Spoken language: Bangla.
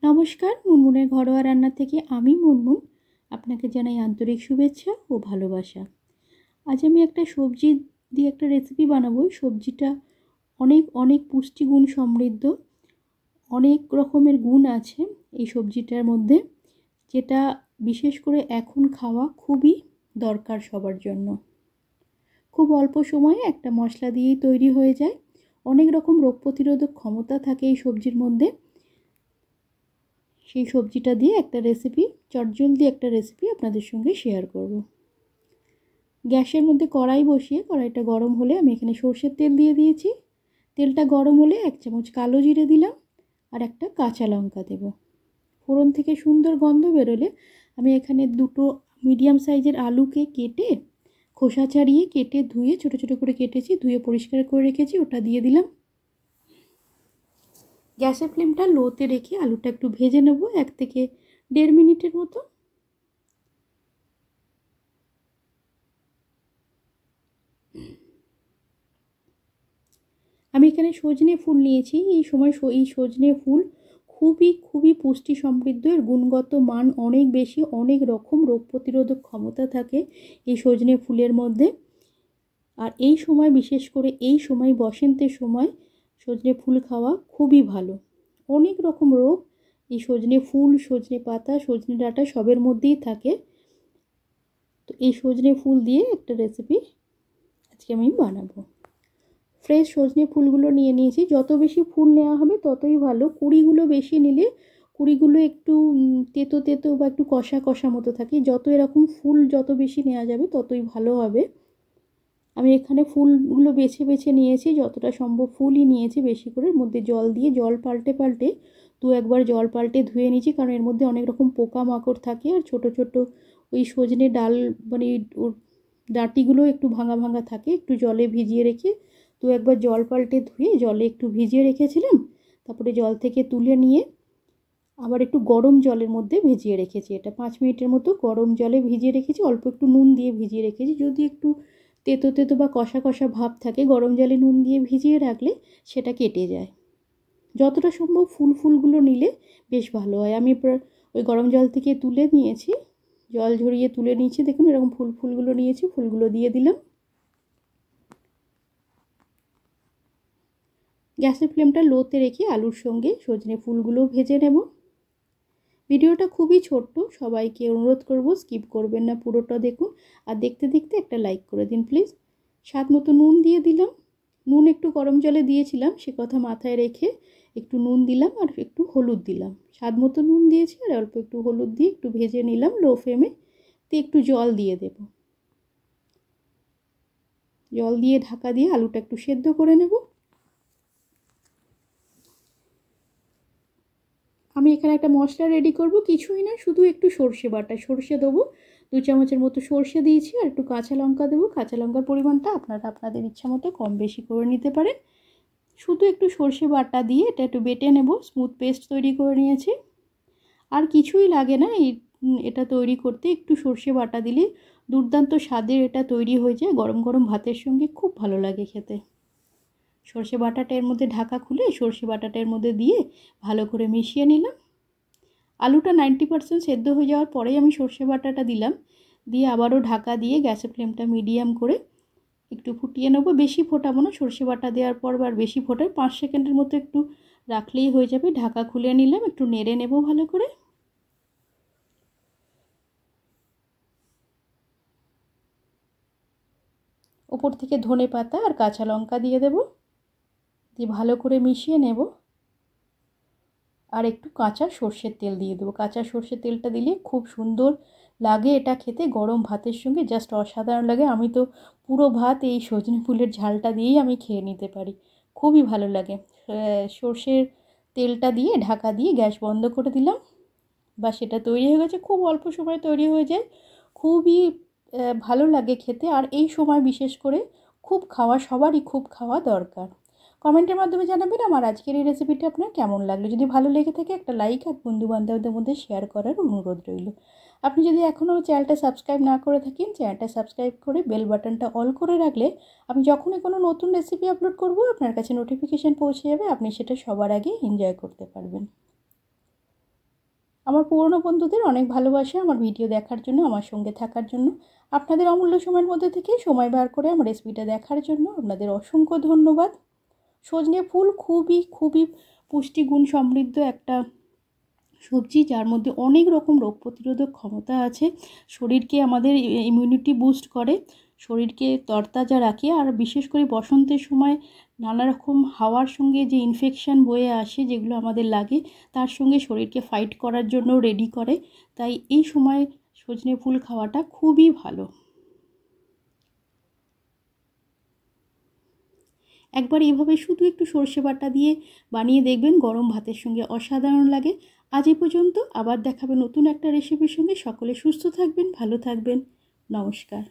নমস্কার, মুনমুনের ঘরোয়া রান্না থেকে আমি মুনমুন আপনাকে জানাই আন্তরিক শুভেচ্ছা ও ভালোবাসা। আজ আমি একটা সবজি দিয়ে একটা রেসিপি বানাবো। সবজিটা অনেক পুষ্টিগুণ সমৃদ্ধ, অনেক রকমের গুণ আছে এই সবজিটার মধ্যে, যেটা বিশেষ করে এখন খাওয়া খুবই দরকার সবার জন্য। খুব অল্প সময়ে একটা মশলা দিয়েই তৈরি হয়ে যায়। অনেক রকম রোগ প্রতিরোধক ক্ষমতা থাকে এই সবজির মধ্যে। সেই সবজিটা দিয়ে একটা রেসিপি, চটজলদি একটা রেসিপি আপনাদের সঙ্গে শেয়ার করব। গ্যাসের মধ্যে কড়াই বসিয়ে কড়াইটা গরম হলে আমি এখানে সর্ষের তেল দিয়ে দিয়েছি। তেলটা গরম হলে 1 চামচ কালো জিরে দিলাম আর একটা কাঁচা লঙ্কা দেব। ফোড়ন থেকে সুন্দর গন্ধ বেরোলে আমি এখানে 2টো মিডিয়াম সাইজের আলুকে কেটে, খোসা ছাড়িয়ে কেটে ধুয়ে ছোটো ছোটো করে কেটেছি, ধুয়ে পরিষ্কার করে রেখেছি, ওটা দিয়ে দিলাম। গ্যাসের ফ্লেমটা লোতে রেখে আলুটা একটু ভেজে নেব 1 থেকে 1.5 মিনিটের মতো। আমি এখানে সজনে ফুল নিয়েছি। এই সজনে ফুল খুবই পুষ্টি সমৃদ্ধ। এর গুণগত মান অনেক বেশি, অনেক রকম রোগ প্রতিরোধক ক্ষমতা থাকে এই সজনে ফুলের মধ্যে। আর এই সময়, বিশেষ করে এই সময় বসন্তের সময় সজনে ফুল খাওয়া খুবই ভালো। অনেক রকম রোগ এই সজনে ফুল, সজনে পাতা, সজনে ডাঁটা সবের মধ্যেই থাকে। তো এই সজনে ফুল দিয়ে একটা রেসিপি আজকে আমি বানাবো। ফ্রেশ সজনে ফুলগুলো নিয়ে নিয়েছি। যত বেশি ফুল নেওয়া হবে ততই ভালো। কুঁড়িগুলো বেশি নিলে কুঁড়িগুলো একটু তেতো তেতো বা একটু কষা কষা মতো থাকে। যত এরকম ফুল যত বেশি নেওয়া যাবে ততই ভালো হবে। আমি এখানে ফুলগুলো বেছে বেছে নিয়েছি, যতটা সম্ভব ফুলই নিয়েছি বেশি করে। এর মধ্যে জল দিয়ে জল পাল্টে 2-1 বার জল পাল্টে ধুয়ে নিয়েছি, কারণ এর মধ্যে অনেক রকম পোকামাকড় থাকে। আর ছোট ছোট ওই সজনে ডাল, মানে ওর ডাঁটিগুলো একটু ভাঙা ভাঙা থাকে। একটু জলে ভিজিয়ে রেখে 2-1 বার জল পাল্টে ধুয়ে জলে একটু ভিজিয়ে রেখেছিলাম। তারপরে জল থেকে তুলে নিয়ে আবার একটু গরম জলের মধ্যে ভিজিয়ে রেখেছি। এটা 5 মিনিটের মতো গরম জলে ভিজিয়ে রেখেছি। অল্প একটু নুন দিয়ে ভিজিয়ে রেখেছি। যদি একটু তেতো তেতো বা কষা কষা ভাব থাকে, গরম জলে নুন দিয়ে ভিজিয়ে রাখলে সেটা কেটে যায়। যতটা সম্ভব ফুলগুলো নিলে বেশ ভালো হয়। আমি ওই গরম জল থেকে তুলে নিয়েছি, জল ঝরিয়ে তুলে নিয়েছি। দেখুন এরকম ফুলগুলো নিয়েছি, ফুলগুলো দিয়ে দিলাম। গ্যাসের ফ্লেমটা লোতে রেখে আলুর সঙ্গে সজনে ফুলগুলো ভেজে নেব। ভিডিওটা খুবই ছোট্ট, সবাইকে অনুরোধ করব স্কিপ করবেন না, পুরোটা দেখুন। আর দেখতে দেখতে একটা লাইক করে দিন প্লিজ। স্বাদ মতো নুন দিয়ে দিলাম। নুন একটু গরম জলে দিয়েছিলাম, সে কথা মাথায় রেখে একটু নুন দিলাম আর একটু হলুদ দিলাম। স্বাদ মতো নুন দিয়েছি আর অল্প একটু হলুদ দিয়ে একটু ভেজে নিলাম লো ফ্লেমে। তো একটু জল দিয়ে দেব। জল দিয়ে ঢাকা দিয়ে আলুটা একটু সেদ্ধ করে নেব। আমি এখানে একটা মশলা রেডি করব। কিছুই না, শুধু একটু সর্ষে বাটা, সর্ষে দেবো 2 চামচের মতো সর্ষে দিয়েছি, আর একটু কাঁচা লঙ্কা দেবো। কাঁচা লঙ্কার পরিমাণটা আপনারা আপনাদের ইচ্ছা মতো কম বেশি করে নিতে পারেন। শুধু একটু সর্ষে বাটা দিয়ে এটা একটু বেটে নেব। স্মুথ পেস্ট তৈরি করে নিয়েছি। আর কিছুই লাগে না এটা তৈরি করতে। একটু সর্ষে বাটা দিলে দুর্দান্ত স্বাদের এটা তৈরি হয়ে যায়। গরম গরম ভাতের সঙ্গে খুব ভালো লাগে খেতে। সর্ষে বাটাটা এর মধ্যে ঢাকা খুলে সর্ষে বাটাটা এর মধ্যে দিয়ে ভালো করে মিশিয়ে নিলাম। আলুটা 90% সেদ্ধ হয়ে যাওয়ার পরেই আমি সর্ষে বাটাটা দিলাম। দিয়ে আবারও ঢাকা দিয়ে গ্যাসের ফ্লেমটা মিডিয়াম করে একটু ফুটিয়ে নেবো। বেশি ফোটাবো না, সর্ষে বাটা দেওয়ার পর আর বেশি ফোটায় 5 সেকেন্ডের মতো একটু রাখলেই হয়ে যাবে। ঢাকা খুলে নিলাম, একটু নেড়ে নেব ভালো করে। ওপর থেকে ধনে পাতা আর কাঁচা লঙ্কা দিয়ে দেব। দিয়ে ভালো করে মিশিয়ে নেব। আর একটু কাঁচা সর্ষের তেল দিয়ে দেবো। কাঁচা সর্ষের তেলটা দিলে খুব সুন্দর লাগে এটা খেতে, গরম ভাতের সঙ্গে জাস্ট অসাধারণ লাগে। আমি তো পুরো ভাত এই সজনে ফুলের ঝালটা দিয়েই আমি খেয়ে নিতে পারি, খুবই ভালো লাগে। সর্ষের তেলটা দিয়ে ঢাকা দিয়ে গ্যাস বন্ধ করে দিলাম। বা সেটা তৈরি হয়ে গেছে, খুব অল্প সময় তৈরি হয়ে যায়। খুবই ভালো লাগে খেতে। আর এই সময় বিশেষ করে সবারই খুব খাওয়া দরকার। কমেন্টের মাধ্যমে জানাবেন আমার আজকের এই রেসিপিটা আপনার কেমন লাগলো। যদি ভালো লেগে থাকে একটা লাইক আর বন্ধুবান্ধবদের মধ্যে শেয়ার করার অনুরোধ রইল। আপনি যদি এখনও চ্যানেলটা সাবস্ক্রাইব না করে থাকেন, চ্যানেলটা সাবস্ক্রাইব করে বেল বাটনটা অল করে রাখলে আমি যখনই কোনো নতুন রেসিপি আপলোড করব আপনার কাছে নোটিফিকেশান পৌঁছে যাবে। আপনি সেটা সবার আগে এনজয় করতে পারবেন। আমার পুরনো বন্ধুদের অনেক ভালোবাসা আমার ভিডিও দেখার জন্য, আমার সঙ্গে থাকার জন্য। আপনাদের অমূল্য সময়ের মধ্যে থেকে সময় বার করে আমার রেসিপিটা দেখার জন্য আপনাদের অসংখ্য ধন্যবাদ। সজনে ফুল খুবই খুবই পুষ্টিগুণ সমৃদ্ধ একটা সবজি, যার মধ্যে অনেক রকম রোগ প্রতিরোধক ক্ষমতা আছে। শরীরকে আমাদের ইমিউনিটি বুস্ট করে, শরীরকে তরতাজা রাখে। আর বিশেষ করে বসন্তের সময় নানা রকম হাওয়ার সঙ্গে যে ইনফেকশান বয়ে আসে, যেগুলো আমাদের লাগে, তার সঙ্গে শরীরকে ফাইট করার জন্য রেডি করে। তাই এই সময় সজনে ফুল খাওয়াটা খুবই ভালো। একবার এইভাবে শুধু একটু সর্ষে বাটা দিয়ে বানিয়ে দেখবেন, গরম ভাতের সঙ্গে অসাধারণ লাগে। আজ এই পর্যন্ত, আবার দেখাবে নতুন একটা রেসিপির সঙ্গে। সকলে সুস্থ থাকবেন, ভালো থাকবেন। নমস্কার।